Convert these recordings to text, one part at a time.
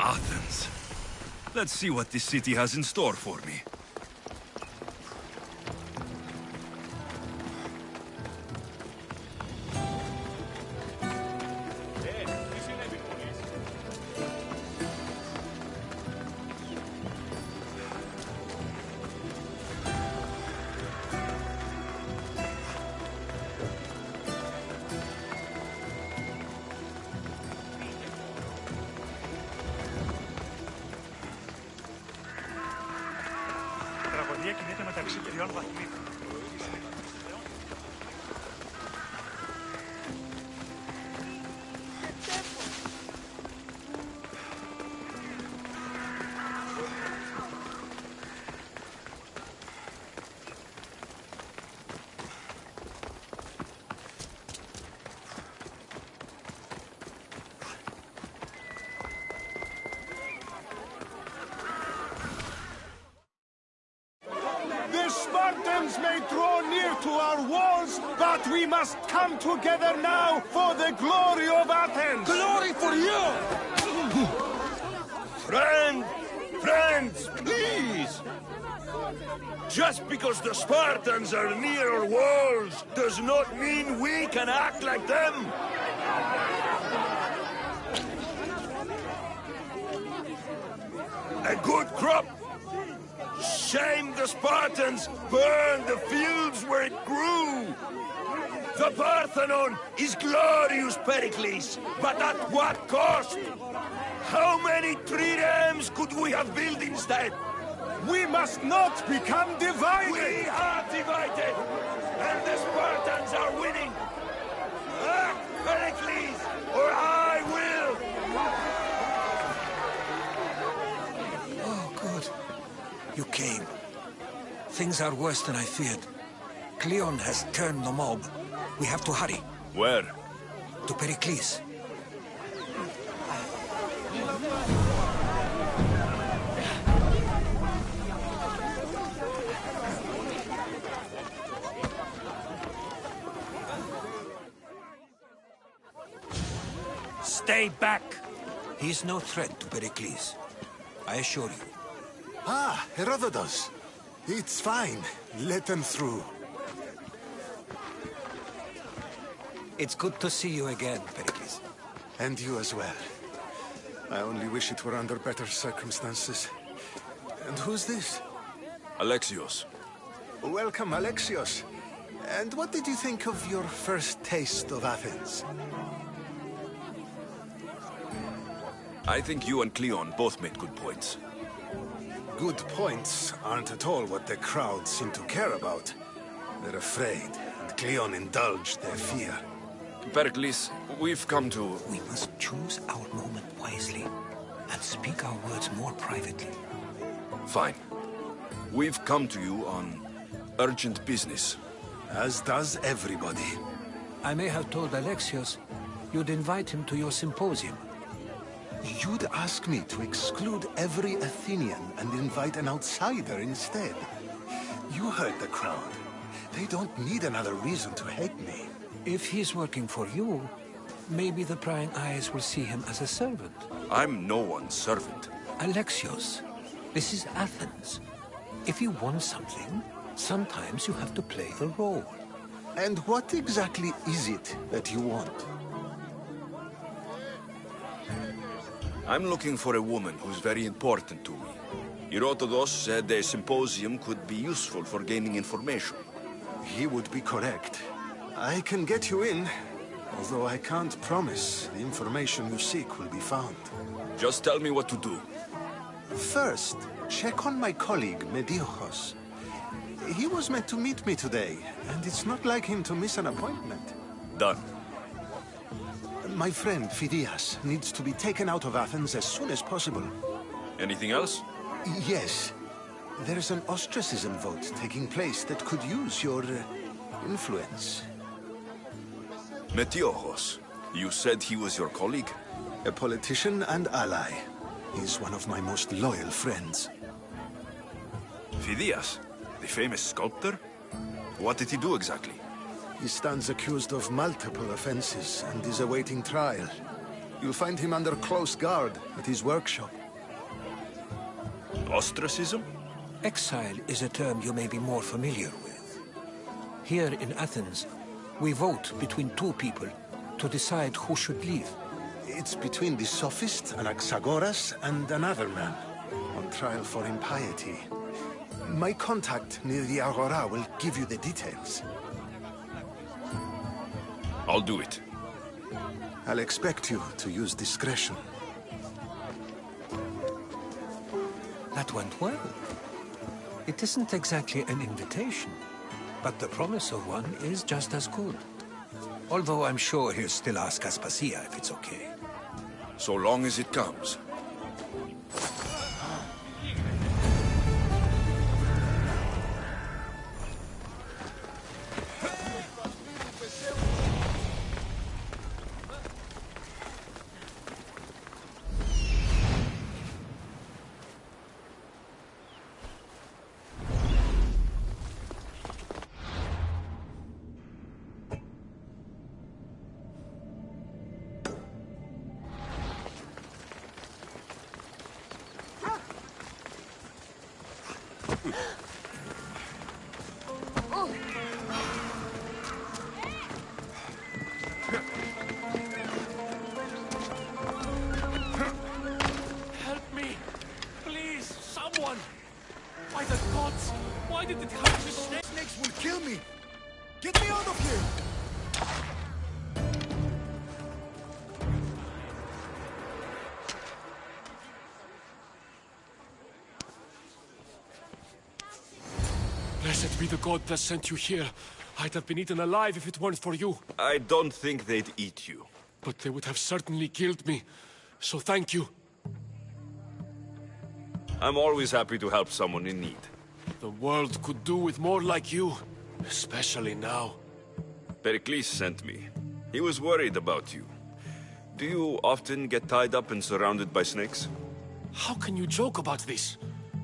Athens. Let's see what this city has in store for me. Spartans may draw near to our walls, but we must come together now for the glory of Athens! Glory for you! Friends, please! Just because the Spartans are near our walls does not mean we can act like them! A good crop! Shame the Spartans burned the fields where it grew! The Parthenon is glorious, Pericles, but at what cost? How many triremes could we have built instead? We must not become divided! We are divided! And the Spartans are winning! Act, Pericles, or I will! Oh, good. You came. Things are worse than I feared. Cleon has turned the mob. We have to hurry. Where? To Pericles. Stay back! He's no threat to Pericles. I assure you. Ah, Herodotus. It's fine. Let them through. It's good to see you again, Pericles. And you as well. I only wish it were under better circumstances. And who's this? Alexios. Welcome, Alexios. And what did you think of your first taste of Athens? I think you and Cleon both made good points. Good points aren't at all what the crowd seem to care about. They're afraid, and Cleon indulged their fear. Pericles, we've come to... We must choose our moment wisely, and speak our words more privately. Fine. We've come to you on urgent business. As does everybody. I may have told Alexios you'd invite him to your symposium. You'd ask me to exclude every Athenian and invite an outsider instead. You heard the crowd. They don't need another reason to hate me. If he's working for you, maybe the prying eyes will see him as a servant. I'm no one's servant. Alexios, this is Athens. If you want something, sometimes you have to play the role. And what exactly is it that you want? I'm looking for a woman who's very important to me. Herodotus said a symposium could be useful for gaining information. He would be correct. I can get you in, although I can't promise the information you seek will be found. Just tell me what to do. First, check on my colleague, Mediochos. He was meant to meet me today, and it's not like him to miss an appointment. Done. My friend, Phidias, needs to be taken out of Athens as soon as possible. Anything else? Yes. There's an ostracism vote taking place that could use your influence. Metiochos. You said he was your colleague? A politician and ally. He's one of my most loyal friends. Phidias, the famous sculptor? What did he do exactly? He stands accused of multiple offenses and is awaiting trial. You'll find him under close guard at his workshop. Ostracism? Exile is a term you may be more familiar with. Here in Athens, we vote between two people to decide who should leave. It's between the sophist, Anaxagoras, and another man, on trial for impiety. My contact near the Agora will give you the details. I'll do it. I'll expect you to use discretion. That went well. It isn't exactly an invitation, but the promise of one is just as good. Although I'm sure he'll still ask Aspasia if it's okay. So long as it comes. Blessed be the god that sent you here. I'd have been eaten alive if it weren't for you. I don't think they'd eat you. But they would have certainly killed me. So thank you. I'm always happy to help someone in need. The world could do with more like you. Especially now. Pericles sent me. He was worried about you. Do you often get tied up and surrounded by snakes? How can you joke about this?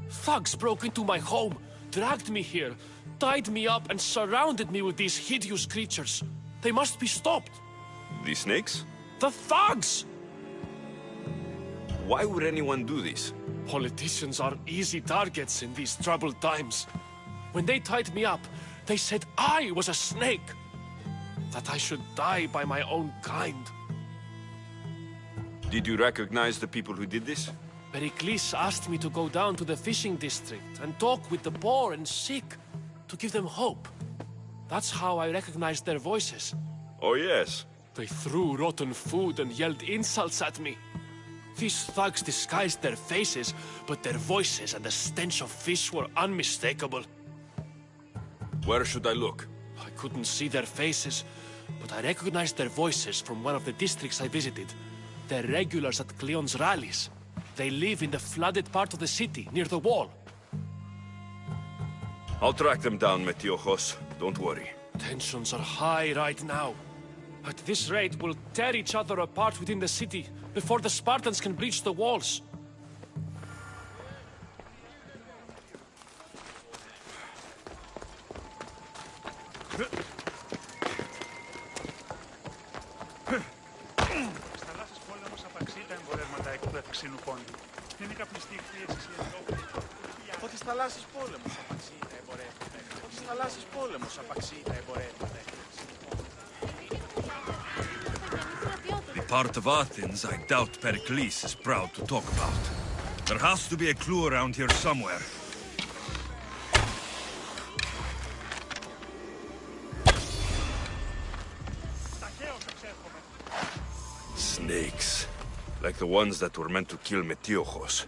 Thugs broke into my home, dragged me here, tied me up and surrounded me with these hideous creatures. They must be stopped. The snakes? The thugs! Why would anyone do this? Politicians are easy targets in these troubled times. When they tied me up, they said I was a snake. That I should die by my own kind. Did you recognize the people who did this? Pericles asked me to go down to the fishing district and talk with the poor and sick, to give them hope. That's how I recognized their voices. Oh, yes. They threw rotten food and yelled insults at me. These thugs disguised their faces, but their voices and the stench of fish were unmistakable. Where should I look? I couldn't see their faces, but I recognized their voices from one of the districts I visited. They're regulars at Cleon's rallies. They live in the flooded part of the city, near the wall. I'll track them down, Metiochos. Don't worry. Tensions are high right now. At this rate, we'll tear each other apart within the city before the Spartans can breach the walls. The part of Athens I doubt Pericles is proud to talk about. There has to be a clue around here somewhere. Snakes. Like the ones that were meant to kill Metiochos.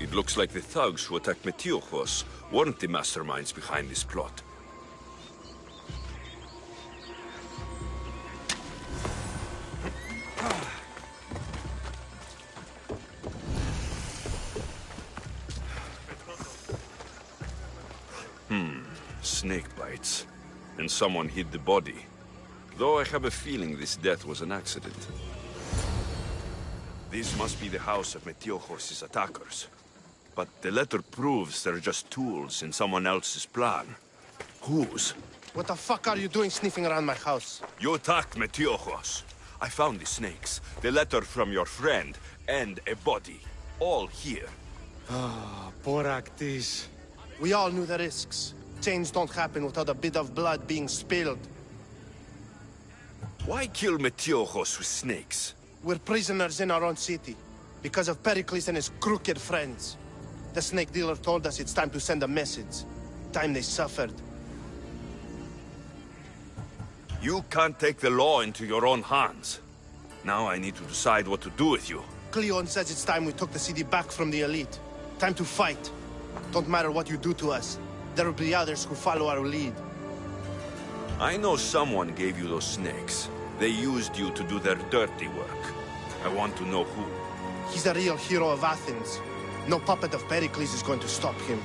It looks like the thugs who attacked Metiochos weren't the masterminds behind this plot. Snake bites. And someone hid the body. Though I have a feeling this death was an accident. This must be the house of Metiochos' attackers. But the letter proves they're just tools in someone else's plan. Whose? What the fuck are you doing sniffing around my house? You attacked Metiochos. I found the snakes, the letter from your friend, and a body. All here. Boraktis. We all knew the risks. Change don't happen without a bit of blood being spilled. Why kill Metiochos with snakes? We're prisoners in our own city, because of Pericles and his crooked friends. The snake dealer told us it's time to send a message. Time they suffered. You can't take the law into your own hands. Now I need to decide what to do with you. Cleon says it's time we took the city back from the elite. Time to fight. Don't matter what you do to us. There will be others who follow our lead. I know someone gave you those snakes. They used you to do their dirty work. I want to know who. He's a real hero of Athens. No puppet of Pericles is going to stop him.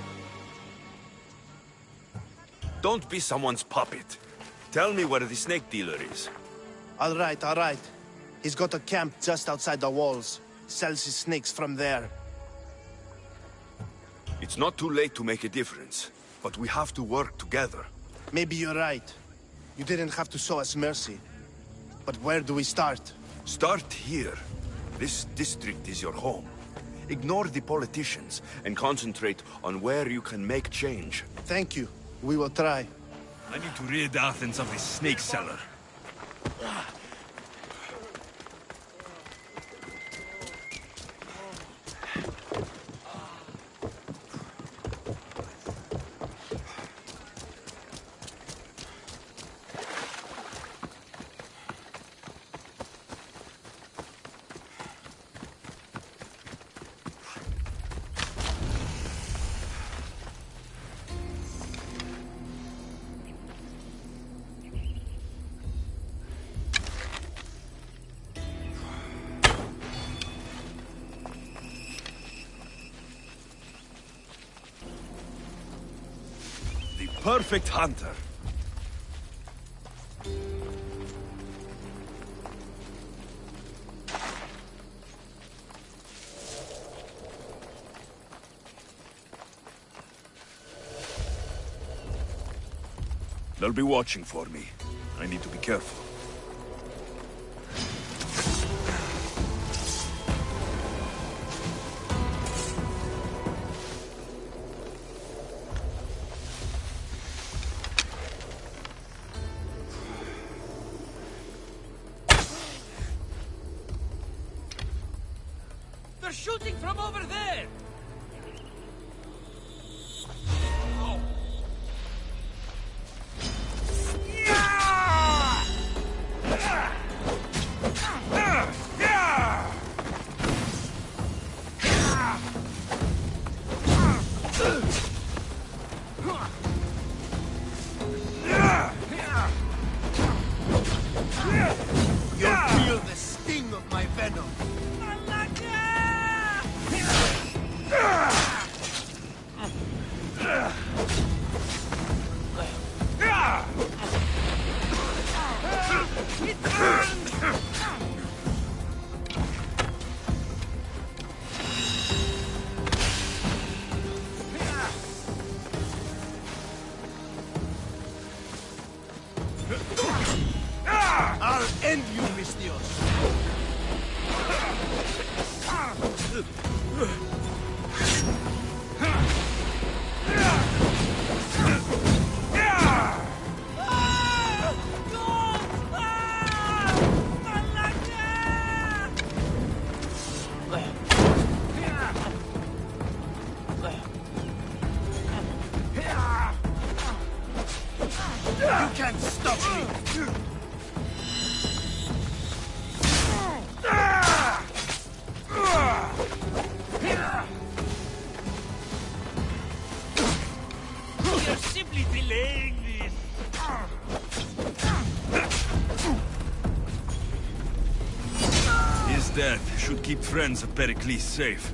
Don't be someone's puppet. Tell me where the snake dealer is. All right. He's got a camp just outside the walls. Sells his snakes from there. It's not too late to make a difference, but we have to work together. Maybe you're right. You didn't have to show us mercy. But where do we start? Start here. This district is your home. Ignore the politicians and concentrate on where you can make change. Thank you. We will try. I need to rid Athens of this snake seller. Perfect hunter. They'll be watching for me. I need to be careful. They're shooting from over there! Feel the sting of my venom. I'll end you, Mistios. You can't stop me! You're simply delaying this! His death should keep friends of Pericles safe.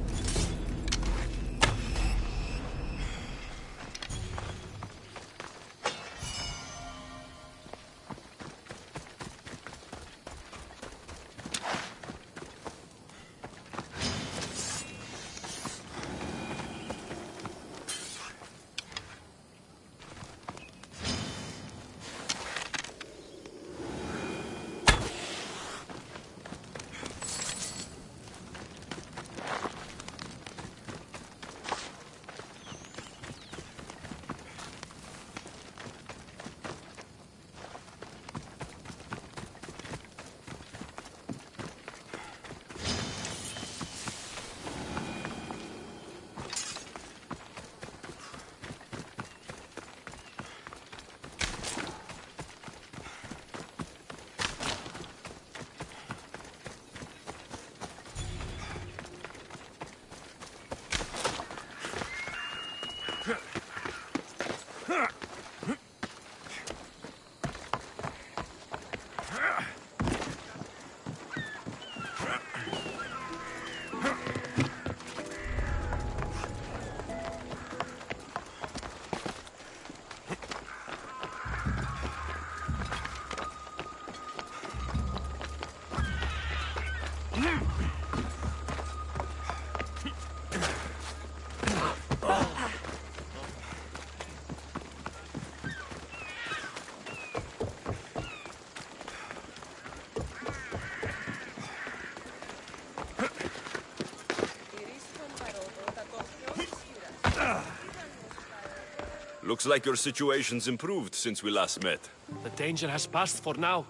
Looks like your situation's improved since we last met. The danger has passed for now.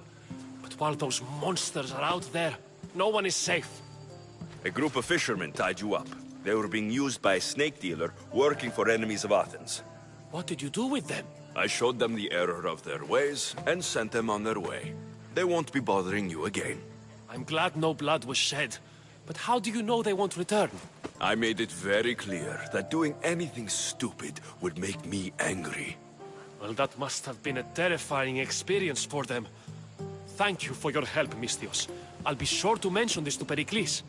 But while those monsters are out there, no one is safe. A group of fishermen tied you up. They were being used by a snake dealer working for enemies of Athens. What did you do with them? I showed them the error of their ways and sent them on their way. They won't be bothering you again. I'm glad no blood was shed. But how do you know they won't return? I made it very clear that doing anything stupid would make me angry. Well, that must have been a terrifying experience for them. Thank you for your help, Misthios. I'll be sure to mention this to Pericles.